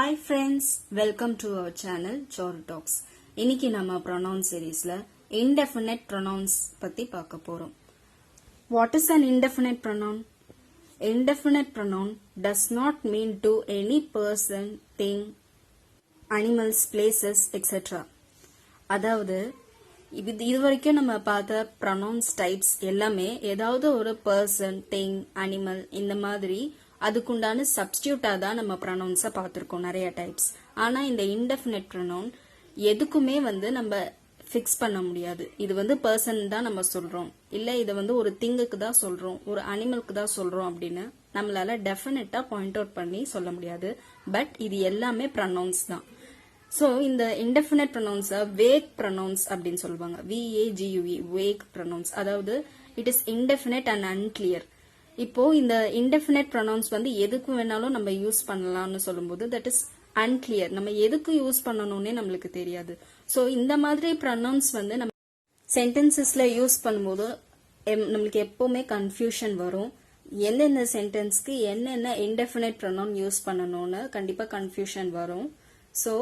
Hi friends, welcome to our channel Chor Talks. இன்னைக்கு நம்ம pronoun seriesல indefinite pronouns பத்தி பார்க்க போறோம். What is an indefinite pronoun? Indefinite pronoun does not mean to any person, thing, animals, places, etc. அதாவது இது வரைக்கும் நம்ம பார்த்த pronouns types எல்லாமே ஏதாவது ஒரு person, thing, animal இந்த மாதிரி அதுக்குண்டான சப்ஸ்டியூட்டா தான் நம்ம ப்ரொனவுன்ஸை பார்த்துருக்கோம் நிறைய டைப்ஸ். ஆனா இந்த இன்டெஃபினைட் ப்ரொனவுன் எதுக்குமே நம்ம ஃபிக்ஸ் பண்ண முடியாது. இது பர்சன் தான் நம்ம சொல்றோம், இல்ல இதை ஒரு திங்குக்கு தான் சொல்றோம், ஒரு அனிமலுக்கு தான் சொல்றோம் அப்படின்னு நம்மளால டெஃபினட்டா பாயிண்ட் அவுட் பண்ணி சொல்ல முடியாது. பட் இது எல்லாமே ப்ரொனவுன்ஸ் தான். ஸோ இந்த இன்டெஃபினைட் ப்ரொனவுன்ஸை வேக் ப்ரொனவுன்ஸ் அப்படின்னு சொல்லுவாங்க. VAGUE வேக் ப்ரொனவுன்ஸ், அதாவது it is indefinite and unclear. இப்போ இந்த இன்டெஃபினைட் ப்ரொனவுன்ஸ் எதுக்கு வேணாலும் நம்ம யூஸ் பண்ணலாம்னு சொல்லும்போது தட் இஸ் அன்கிளியர். நம்ம எதுக்கு யூஸ் பண்ணணும்னே நம்மளுக்கு தெரியாது. ஸோ இந்த மாதிரி ப்ரொனவுன்ஸ் நம்ம சென்டென்சஸ்ல யூஸ் பண்ணும்போது நம்மளுக்கு எப்பவுமே கன்ஃபியூஷன் வரும். எந்தெந்த சென்டென்ஸ்க்கு என்னென்ன இன்டெஃபினைட் ப்ரொனவுன் யூஸ் பண்ணணும்னு கண்டிப்பா கன்ஃபியூஷன் வரும். ஸோ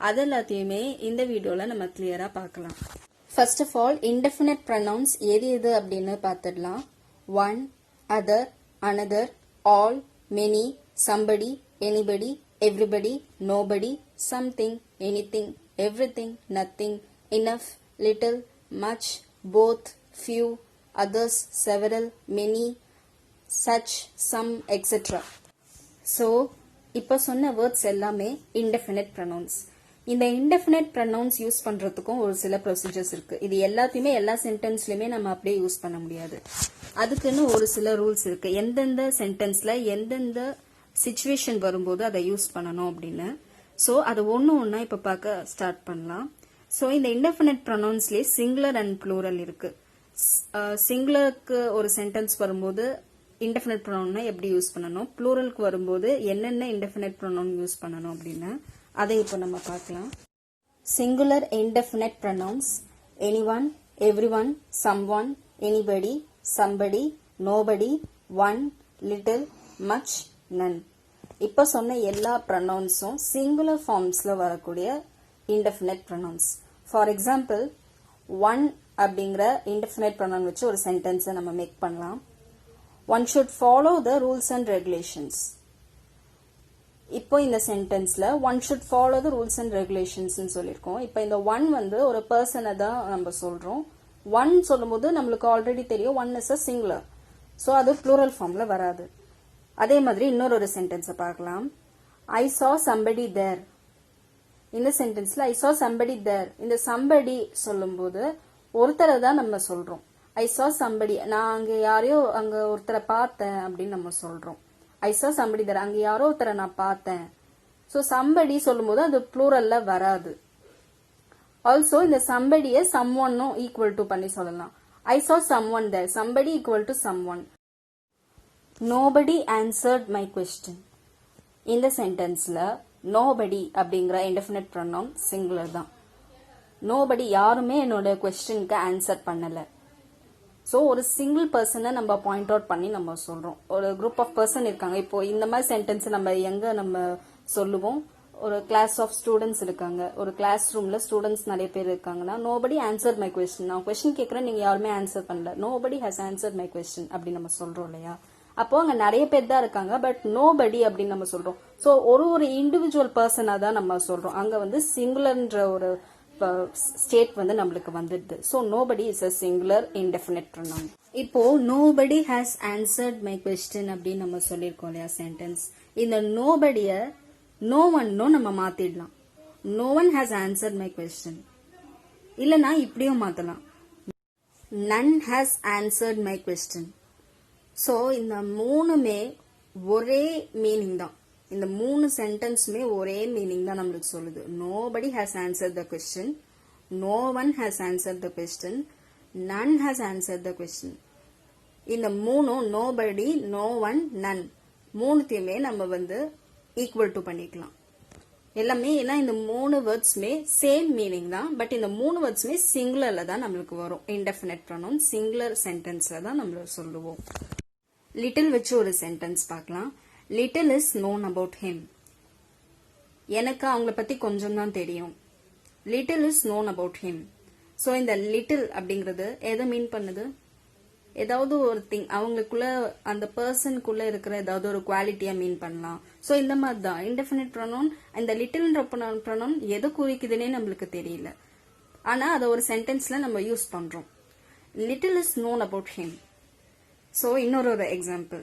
அது எல்லாத்தையுமே இந்த வீடியோல நம்ம கிளியரா பார்க்கலாம். First of all indefinite pronouns எது அப்படின்னு பார்த்துடலாம். One, other, another, all, many, somebody, anybody, everybody, nobody, something, anything, everything, nothing, enough, little, much, both, few, others, several, many, such, some, etc. So, இப்ப சொன்ன வேர்ட்ஸ் எல்லாமே indefinite pronouns. இந்த indefinite pronounce use பண்றதுக்கும் ஒரு சில procedures இருக்கு. இது எல்லாத்தையுமே எல்லா சென்டென்ஸ்லயுமே நம்ம அப்படியே யூஸ் பண்ண முடியாது. அதுக்குன்னு ஒரு சில ரூல்ஸ் இருக்கு. எந்தெந்த சென்டென்ஸ்ல எந்தெந்த சிச்சுவேஷன் வரும்போது அதை யூஸ் பண்ணணும் அப்படின்னு. ஸோ அது ஒன்னா இப்ப பார்க்க ஸ்டார்ட் பண்ணலாம். ஸோ இந்த இன்டெஃபினைட் ப்ரொனவுன்ஸ்லயே சிங்குலர் அண்ட் ப்ளூரல் இருக்கு. சிங்குலருக்கு ஒரு சென்டென்ஸ் வரும்போது இன்டெஃபினைட் ப்ரொனவுன் எப்படி யூஸ் பண்ணணும், ப்ளூரலுக்கு வரும்போது என்னென்ன இன்டெஃபினைட் ப்ரொனவுன் யூஸ் பண்ணணும் அப்படின்னு அதை இப்போ நம்ம பார்க்கலாம். Singular indefinite pronounce anyone, everyone, someone, anybody, somebody, nobody, one, little, much, none. இப்ப சொன்ன எல்லா ப்ரொனவுன்ஸும் சிங்குலர் ஃபார்ம்ஸ்ல வரக்கூடிய indefinite pronouns. For example, one அப்படிங்கிற இன்டெஃபினைட் ப்ரொனவுன் வச்சு ஒரு சென்டென்ஸை நம்ம மேக் பண்ணலாம். One should follow the rules and regulations. இப்போ இந்த சென்டென்ஸ்ல one should follow the rules and regulations சொல்லியிருக்கோம். இப்போ இந்த ஒன் ஒரு பர்சனை தான் நம்ம சொல்றோம். ஒன் சொல்லும்போது நம்மளுக்கு ஆல்ரெடி தெரியும் one is a singular. So அது ப்ளூரல் ஃபார்ம்ல வராது. அதே மாதிரி இன்னொரு சென்டென்ஸை பார்க்கலாம். ஐ சா சம்படி தேர். இந்த சென்டென்ஸ்ல ஐ சா சம்படி தேர், இந்த சம்படி சொல்லும்போது ஒருத்தரை தான் நம்ம சொல்றோம். ஐ சா சம்படி, நான் அங்க ஒருத்தரை பார்த்தேன் அப்படின்னு நம்ம சொல்றோம். ஐ சா சம்படி தேர், அங்க யாரோ ஒருத்தரை நான் பார்த்தேன். ஸோ சம்படி சொல்லும்போது அது ப்ளூரல்ல வராது. ஆல்சோ இந்த சம்படியை சம்ஒன்னும் ஈக்குவல் டு பண்ணி சொல்லலாம். ஐ saw someone there, somebody equal to someone. Nobody answered my question. இந்த சென்டென்ஸ்ல nobody அப்படிங்கிற indefinite pronoun singular தான். nobody யாருமே என்னோட கொஸ்டினுக்கு ஆன்சர் பண்ணல. ஸோ ஒரு சிங்கிள் பர்சனை நம்ம பாயிண்ட் அவுட் பண்ணி நம்ம சொல்றோம். ஒரு குரூப் ஆஃப் பர்சன் இருக்காங்க. இப்போ இந்த மாதிரி சென்டென்ஸ் நம்ம எங்க நம்ம சொல்லுவோம், ஒரு கிளாஸ் ஆஃப் ஸ்டூடெண்ட்ஸ் இருக்காங்க, ஒரு கிளாஸ் ரூம்ல ஸ்டூடெண்ட்ஸ் நிறைய பேர் இருக்காங்கன்னா நோபடி ஆன்சர் மை கொஸ்டின், நான் கொஸ்டின் கேட்கறேன் நீங்க யாருமே ஆன்சர் பண்ணல, nobody has answer my question அப்படி நம்ம சொல்றோம் இல்லையா. அப்போ அங்க நிறைய பேர் தான் இருக்காங்க, பட் நோபடி அப்படின்னு நம்ம சொல்றோம். ஸோ ஒரு இண்டிவிஜுவல் பர்சனா தான் நம்ம சொல்றோம். அங்க சிங்குலர்ன்ற ஒரு ஸ்டேட் நம்மளுக்கு வந்துடுது. So nobody is a singular indefinite pronoun. இப்போ nobody has answered my question அப்படின்னு நம்ம சொல்லியிருக்கோம் இல்லையா சென்டென்ஸ். இந்த நோபடிய no one நம்ம மாத்திடலாம். no one has answered my question. இல்லனா இப்படியும் மாத்தலாம். none has answered my question. So இந்த மூணுமே ஒரே மீனிங் தான். இந்த மூணு சென்டென்ஸ்மே ஒரே மீனிங் தான் நம்மளுக்கு சொல்லுது. nobody has answered the question, no one has answered the question, none has answered the question. இந்த மூணும் nobody, no one, none மூணுத்தையுமே நம்ம ஈக்குவல் டு பண்ணிக்கலாம் எல்லாமே. ஏன்னா இந்த மூணு வேர்ட்ஸ்மே சேம் மீனிங் தான், பட் இந்த மூணு வேர்ட்ஸ்மே சிங்குலர்ல தான் நம்மளுக்கு வரும். இன்டெஃபினைட் ப்ரொனவுன் சிங்குலர் சென்டென்ஸ்ல தான் நம்ம சொல்லுவோம். லிட்டில் வச்சு ஒரு சென்டென்ஸ் பார்க்கலாம். Little is known about him. எனக்கு அவங்கள பத்தி கொஞ்சம் தான் தெரியும். Little is known about him. So இந்த லிட்டில் அப்படிங்கிறது எதை மீன் பண்ணுது? ஏதாவது ஒரு திங், அவங்களுக்குள்ள அந்த பர்சனுக்குள்ள இருக்கிற ஏதாவது ஒரு குவாலிட்டியா மீன் பண்ணலாம். ஸோ இந்த மாதிரி தான் இன்டெஃபினிட் ப்ரொனவுன். இந்த லிட்டில்ன்ற ப்ரொனவுன் எதை குறிக்குதுன்னே நம்மளுக்கு தெரியல, ஆனா அதை ஒரு சென்டென்ஸ்ல நம்ம யூஸ் பண்றோம். Little is known about him. So இன்னொரு example,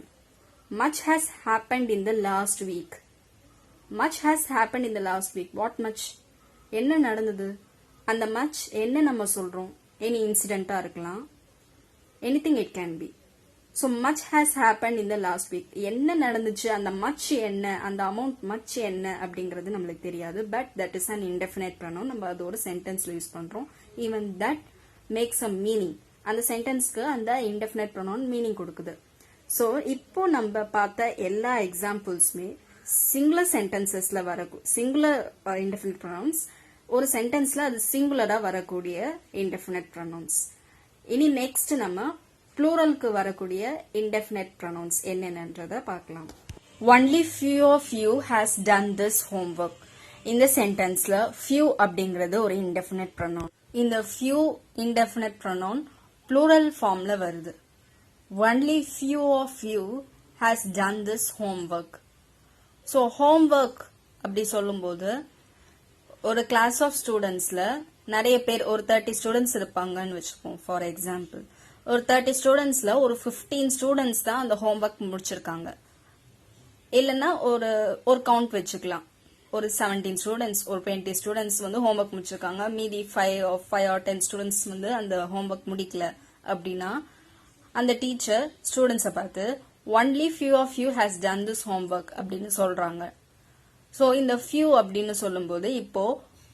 much has happened in the last week. Much has happened in the last week. What much? என்ன நடந்தது? அந்த மச் என்ன நம்ம சொல்றோம்? எனி இன்சிடென்ட்டா இருக்கலாம், anything it can be. So much has happened in the last week. என்ன நடந்துச்சு, அந்த much என்ன, அந்த amount much என்ன அப்படிங்கிறது நம்மளுக்கு தெரியாது. But that is an indefinite pronoun. நம்ம அது ஒரு சென்டென்ஸ்ல யூஸ் பண்றோம். Even that makes a meaning. அந்த சென்டென்ஸ்க்கு அந்த indefinite pronoun மீனிங் கொடுக்குது. So இப்போ நம்ம பார்த்த எல்லா எக்ஸாம்பிள்ஸ்மே சிங்குலர் சென்டென்சஸ்ல சிங்குலர் indefinite pronouns, ஒரு சென்டென்ஸ்ல அது சிங்குலரா வரக்கூடிய indefinite pronouns. இனி நெக்ஸ்ட் நம்ம ப்ளூரலுக்கு வரக்கூடிய இன்டெஃபினைட் ப்ரொனவுன்ஸ் என்னென்னன்றத பார்க்கலாம். Only few of you has done this homework. இந்த சென்டென்ஸ்ல ஃபியூ அப்படிங்கிறது ஒரு இன்டெஃபினைட் ப்ரொனவுன். இந்த ஃபியூ இன்டெஃபினைட் ப்ரொனவுன் ப்ளூரல் ஃபார்ம்ல வருது. Only few of you has done this homework. So homework அப்படி சொல்லும்போது ஒரு கிளாஸ் ஆஃப் ஸ்டூடெண்ட்ஸ்ல நிறைய பேர், ஒரு 30 ஸ்டூடெண்ட்ஸ் இருப்பாங்கன்னு வச்சுப்போம். ஃபார் எக்ஸாம்பிள், ஒரு 30 ஸ்டூடெண்ட்ஸ்ல ஒரு 15 ஸ்டூடெண்ட்ஸ் தான் அந்த ஹோம்ஒர்க் முடிச்சிருக்காங்க. இல்லைன்னா ஒரு கவுண்ட் வச்சுக்கலாம், ஒரு 17 ஸ்டூடெண்ட்ஸ், ஒரு 20 ஸ்டூடெண்ட்ஸ் வந்து ஹோம்ஒர்க் முடிச்சிருக்காங்க, மீதி 5 or 10 ஸ்டூடெண்ட்ஸ் வந்து அந்த ஹோம்ஒர்க் முடிக்கல. அப்படின்னா அந்த டீச்சர் ஸ்டூடெண்ட்ஸை பார்த்து only few of you has done this homework அப்படின்னு சொல்றாங்க. ஸோ இந்த ஃபியூ அப்படின்னு சொல்லும்போது இப்போ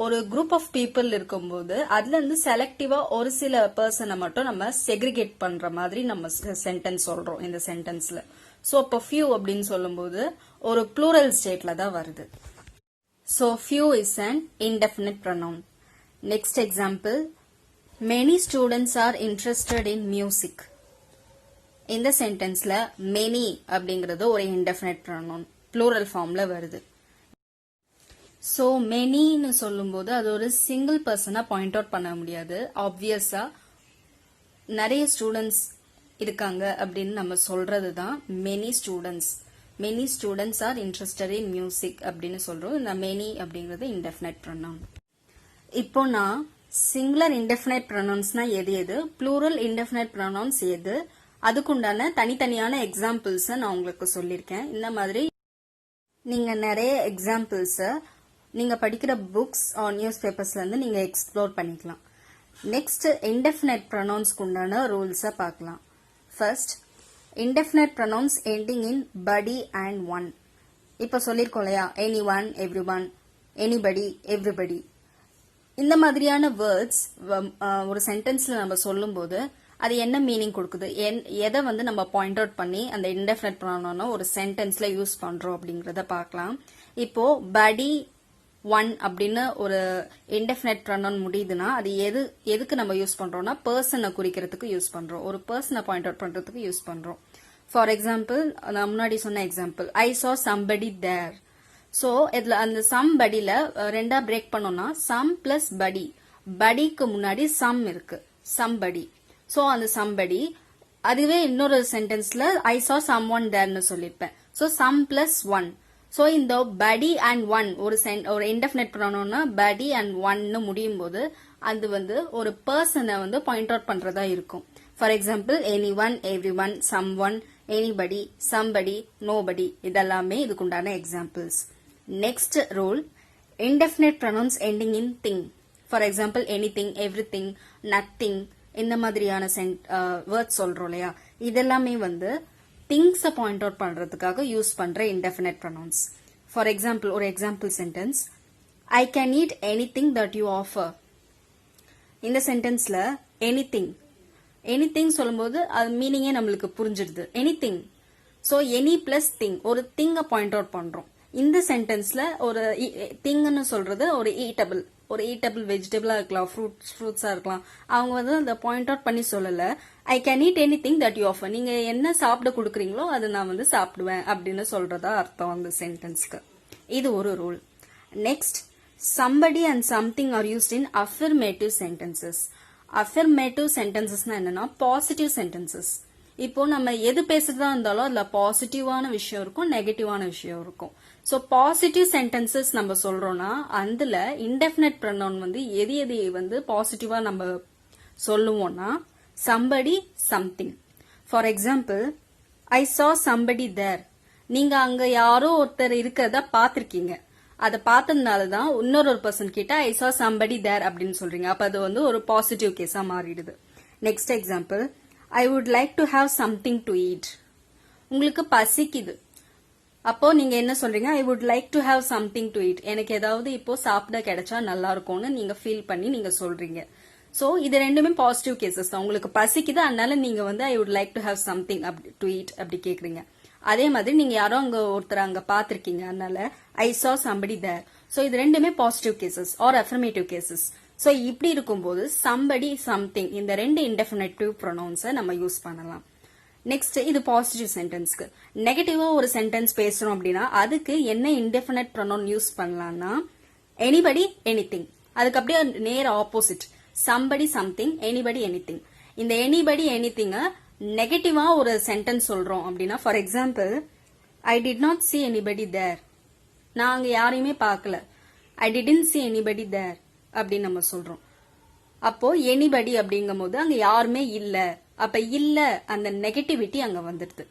ஒரு குரூப் ஆஃப் பீப்புள் இருக்கும்போது அதுல இருந்து செலக்டிவா ஒரு சில பர்சனை மட்டும் நம்ம செக்ரிகேட் பண்ற மாதிரி நம்ம சென்டென்ஸ் சொல்றோம் இந்த சென்டென்ஸ்ல. ஸோ இப்போ ஃபியூ அப்படின்னு சொல்லும்போது ஒரு ப்ளூரல் ஸ்டேட்ல தான் வருது. So few is an indefinite pronoun. Next example, many students are interested in music. இந்த சென்டென்ஸ்ல மெனி அப்படிங்கிறது ஒரு இன்டெஃபினிட் ப்ரொனவுன், ப்ளூரல் ஃபார்ம்ல வருது. ஸோ மெனின்னு சொல்லும்போது அது ஒரு சிங்கிள் பர்சனா பாயிண்ட் அவுட் பண்ண முடியாது. ஆப்வியஸா நிறைய ஸ்டூடெண்ட்ஸ் இருக்காங்க அப்படின்னு நம்ம சொல்றது தான் many students. Many students are interested in music அப்படின்னு சொல்றோம். இந்த மெனி அப்படிங்கிறது இன்டெஃபினைட் ப்ரொனவுன். இப்போ நான் சிங்குலர் இன்டெஃபினைட் ப்ரொனவுன்ஸ்னா எது, ப்ளூரல் இன்டெஃபினைட் ப்ரொனவுன்ஸ் எது, அதுக்குண்டான தனித்தனியான எக்ஸாம்பிள்ஸ் நான் உங்களுக்கு சொல்லியிருக்கேன். இந்த மாதிரி நீங்க நிறைய எக்ஸாம்பிள்ஸை நீங்க படிக்கிற புக்ஸ் ஆர் நியூஸ் பேப்பர்ஸ்ல இருந்து நீங்க எக்ஸ்ப்ளோர் பண்ணிக்கலாம். நெக்ஸ்ட் இன்டெஃபினைட் ப்ரொனவுன்ஸ்க்கு உண்டான ரூல்ஸை பார்க்கலாம். ஃபர்ஸ்ட், இன்டெஃபினைட் ப்ரொனவுன்ஸ் எண்டிங் இன் படி அண்ட் ஒன். இப்போ சொல்லியிருக்கோம் இல்லையா, any one, every one, anybody, everybody. இந்த மாதிரியான வேர்ட்ஸ் ஒரு சென்டென்ஸ்ல நம்ம சொல்லும்போது அது என்ன மீனிங் கொடுக்குது, எதை வந்து நம்ம பாயிண்ட் அவுட் பண்ணி அந்த இன்டெஃபினைட் ப்ரொனவுனை ஒரு சென்டென்ஸ்ல யூஸ் பண்றோம் அப்படிங்கறத பார்க்கலாம். இப்போ படி ஒன் அப்படின்னு ஒரு இன்டெஃபினைட் ப்ரொனவுன் முடியுதுன்னா அது எதுக்கு நம்ம யூஸ் பண்றோம்னா பர்சனை குறிக்கிறதுக்கு யூஸ் பண்றோம், ஒரு பர்சனை பாயிண்ட் அவுட் பண்றதுக்கு யூஸ் பண்றோம். ஃபார் எக்ஸாம்பிள், நான் முன்னாடி சொன்ன example, I saw somebody there. So இதுல அந்த somebodyல ரெண்டா பிரேக் பண்ணோம்னா சம் பிளஸ் படி, படிக்கு முன்னாடி சம் இருக்கு, somebody. ஸோ அந்த somebody, அதுவே இன்னொரு சென்டென்ஸ்ல ஐ saw someone thereன்னு சொல்லிருப்பேன். So some plus one. So இந்த படி அண்ட் ஒன் ஒரு இன்டெஃபினைட் ப்ரொனவுன்னா படி அண்ட் ஒன்னு முடியும் போது அது வந்து ஒரு பர்சனை வந்து பாயிண்ட் அவுட் பண்றதா இருக்கும். For example, any one, every one, some one, anybody, somebody, nobody, இதெல்லாமே இதுக்குண்டான examples. Next rule, indefinite pronouns ending in thing. For example, anything, everything, nothing, இந்த மாதிரியான வேர்ட்ஸ் சொல்றோம் இல்லையா, இதெல்லாமே வந்து திங்ஸை பாயிண்ட் அவுட் பண்றதுக்காக யூஸ் பண்ற இன்டெஃபினைட் ப்ரொனவுன்ஸ். ஃபார் எக்ஸாம்பிள், ஒரு example sentence, I can eat anything that you offer. இந்த சென்டென்ஸ்ல எனிதிங் சொல்லும்போது அது மீனிங்கே நம்மளுக்கு புரிஞ்சிடுது, anything. So any plus thing, ஒரு திங்கை பாயிண்ட் அவுட் பண்றோம். இந்த சென்டென்ஸ்ல ஒரு திங்னு சொல்றது ஒரு ஈட்டபிள் வெஜிடபிளா இருக்கலாம், ஃப்ரூட்ஸா இருக்கலாம். அவங்க வந்து அந்த பாயிண்ட் அவுட் பண்ணி சொல்லல, ஐ can eat anything that you offer, நீங்க என்ன சாப்பிட கொடுக்குறீங்களோ அதை நான் வந்து சாப்பிடுவேன் அப்படின்னு சொல்றதா அர்த்தம் அந்த சென்டென்ஸ்க்கு. இது ஒரு rule. Next, somebody and something are used in affirmative sentences. Affirmative sentences என்னன்னா பாசிட்டிவ் சென்டென்சஸ். இப்போ நம்ம எது பேசுறதா இருந்தாலும் அதுல பாசிட்டிவான விஷயம் இருக்கும், நெகட்டிவான விஷயம் இருக்கும். சோ பாசிட்டிவ் சென்டென்சஸ் நம்ம சொல்றோம்னா அதுல இன்டெஃபினைட் ப்ரொனவுன் வந்து எது எது வந்து பாசிட்டிவா நம்ம சொல்லுவோம்னா somebody something. For example, I saw somebody there. நீங்க அங்க யாரோ ஒருத்தர் இருக்கிறத பாத்திருக்கீங்க. அதை பார்த்ததுனாலதான் இன்னொரு பர்சன் கிட்ட I saw somebody there அப்படின்னு சொல்றீங்க. அப்ப அது வந்து ஒரு பாசிட்டிவ் கேஸா மாறிடுது. Next example, I would like to have something to eat. உங்களுக்கு பசிக்குது. அப்போ நீங்க என்ன சொல்றீங்க? I would like to have something to eat. எனக்கு ஏதாவது இப்போ சாப்பிட கிடைச்சா நல்லா இருக்கும்னு நீங்க ஃபீல் பண்ணி நீங்க சொல்றீங்க. சோ இது ரெண்டுமே பாசிட்டிவ் கேசஸ் தான். உங்களுக்கு பசிக்குது, அதனால நீங்க வந்து I would like to have something to eat அப்படி கேக்குறீங்க. அதே மாதிரி நீங்க யாரோ அங்க ஒருத்தர் அங்க பாத்திருக்கீங்க, அதனால I saw somebody there. So இது ரெண்டுமே positive cases or affirmative cases. So இப்படி இருக்கும்போது somebody something இந்த ரெண்டு இன்டெஃபினிட்டிவ் ப்ரொனவுன்ஸை நம்ம யூஸ் பண்ணலாம். நெக்ஸ்ட், இது பாசிட்டிவ் சென்டென்ஸ்க்கு. நெகட்டிவா ஒரு சென்டென்ஸ் பேசுறோம் அப்படின்னா அதுக்கு என்ன இன்டெஃபினைட் ப்ரொனவுன் யூஸ் பண்ணலாம்னா anybody anything. அதுக்கு அப்படியே நேர் opposite, somebody something, anybody anything. இந்த anybody anything நெகட்டிவா ஒரு சென்டென்ஸ் சொல்றோம் அப்படின்னா, for example, I did not see anybody there. நான் அங்க யாரையுமே பார்க்கல. I didn't see anybody there அப்படின்னு நம்ம சொல்றோம். அப்போ anybody அப்படிங்கும் போது அங்க யாருமே இல்ல. அப்ப இல்ல அந்த நெகட்டிவிட்டி அங்க வந்துடுது.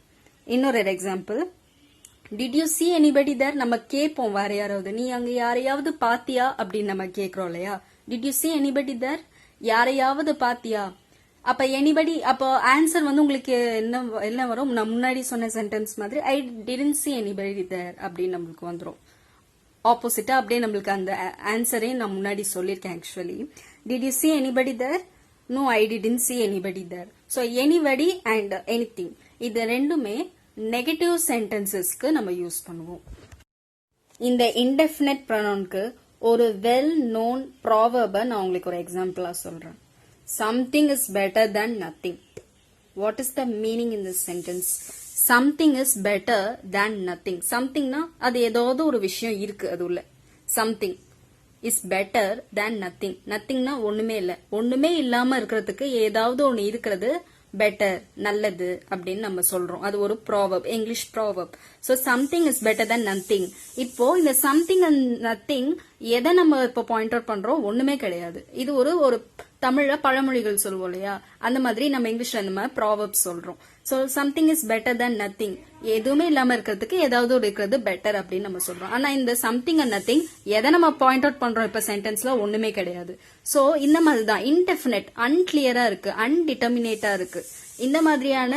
இன்னொரு example, Did you see anybody there? நம்ம கேட்போம் வேற யாராவது, நீ அங்க யாரையாவது பாத்தியா அப்படின்னு நம்ம கேக்குறோம் இல்லையா? Did you see anybody there? யாரையாவது பாத்தியா? அப்ப எனிபடி, அப்போ ஆன்சர் வந்து உங்களுக்கு என்ன வரும்? நான் முன்னாடி சொன்ன சென்டென்ஸ் மாதிரி I didn't see anybody there அப்படின்னு நம்மளுக்கு வந்துடும். ஆப்போசிட்டா அப்படியே நம்மளுக்கு அந்த ஆன்சரே நான் முன்னாடி சொல்லியிருக்கேன். Actually, Did you see anybody there? No, I didn't see anybody there. So anybody and anything இது ரெண்டுமே நெகட்டிவ் சென்டென்சஸ்க்கு நம்ம யூஸ் பண்ணுவோம். இந்த இன்டெஃபினைட் ப்ரொனவுனுக்கு ஒரு வெல் நோன் ப்ராவர்பை நான் உங்களுக்கு ஒரு எக்ஸாம்பிளா சொல்றேன். Something is better than nothing. What is the meaning in this sentence? Something is better than nothing. Somethingனா அது ஏதாவது ஒரு விஷயம் இருக்கு அது உள்ள. Something is better than nothing. Nothingனா ஒண்ணுமே இல்ல. ஒண்ணுமே இல்லாம இருக்கிறதுக்கு ஏதாவது ஒண்ணு இருக்கிறது பெட்டர், நல்லது அப்படின்னு நம்ம சொல்றோம். அது ஒரு proverb, English proverb. So something is better then nothing. இப்போ இந்த சம்திங் அண்ட் நத்திங் எதை நம்ம இப்போ பாயிண்ட் அவுட் பண்றோம்? ஒண்ணுமே கிடையாது. இது ஒரு தமிழ்ல பழமொழிகள் சொல்லுவோம் இல்லையா, அந்த மாதிரி நம்ம இங்கிலீஷ்ல நம்ம ப்ராவர்ப் சொல்றோம். So something is better then nothing, எதுவுமே இல்லாம இருக்கிறதுக்கு ஏதாவது ஒரு இருக்கிறது பெட்டர் அப்படின்னு நம்ம சொல்றோம். ஆனா இந்த சம்திங் அண்ட் நத்திங் எதை நம்ம பாயிண்ட் அவுட் பண்றோம் இப்ப சென்டென்ஸ்ல? ஒண்ணுமே கிடையாது. சோ இந்த மாதிரிதான் இன்டெஃபினைட், அன்கிளியரா இருக்கு, அன்டிட்டர்மினேட்டா இருக்கு. இந்த மாதிரியான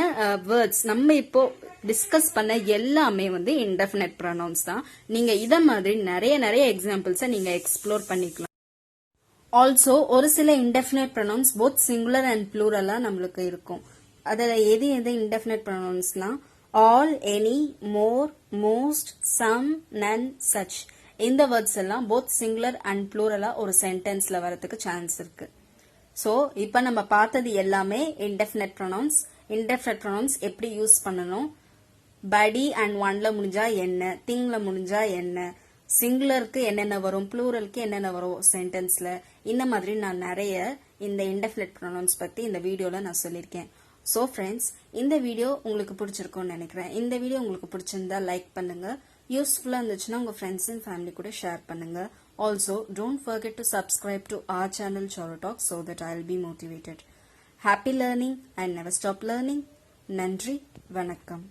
வேர்ட்ஸ் நம்ம இப்போ டிஸ்கஸ் பண்ண எல்லாமே வந்து இன்டெஃபினைட் ப்ரொனவுன்ஸ் தான். நீங்க இத மாதிரி நிறைய எக்ஸாம்பிள்ஸை நீங்க எக்ஸ்ப்ளோர் பண்ணிக்கலாம். ஆல்சோ ஒரு சில indefinite pronouns both singular and ப்ளூரலா நம்மளுக்கு இருக்கும். அதுல எது இன்டெஃபினைட் ப்ரொனவுன்ஸ்லாம் all, any, more, most, some, none, such. இந்த வேர்ட்ஸ் எல்லாம் போத் சிங்குலர் அண்ட் ப்ளூரலா ஒரு சென்டென்ஸ்ல வரதுக்கு சான்ஸ் இருக்கு. சோ இப்ப நம்ம பார்த்தது எல்லாமே இன்டெஃபினைட் ப்ரொனவுன்ஸ். இன்டெஃபினைட் ப்ரொனவுன்ஸ் எப்படி யூஸ் பண்ணணும், படி அண்ட் ஒன்ல முடிஞ்சா என்ன, திங்ல முடிஞ்சா என்ன, சிங்குலருக்கு என்னென்ன வரும், ப்ளூரலுக்கு என்னென்ன வரும் சென்டென்ஸ்ல, இந்த மாதிரி நான் நிறைய இந்த இன்டெஃபினைட் ப்ரொனவுன்ஸ் பத்தி இந்த வீடியோல நான் சொல்லியிருக்கேன். சோ ஃப்ரெண்ட்ஸ், இந்த வீடியோ உங்களுக்கு பிடிச்சிருக்கும்னு நினைக்கிறேன். இந்த வீடியோ உங்களுக்கு பிடிச்சிருந்தா லைக் பண்ணுங்க. யூஸ்ஃபுல்லா இருந்துச்சுன்னா உங்க ஃப்ரெண்ட்ஸ் அண்ட் ஃபேமிலி கூட ஷேர் பண்ணுங்க. Also, don't forget to subscribe to our channel Choro Talk so that I'll be motivated. Happy learning and never stop learning. நன்றி, வணக்கம்.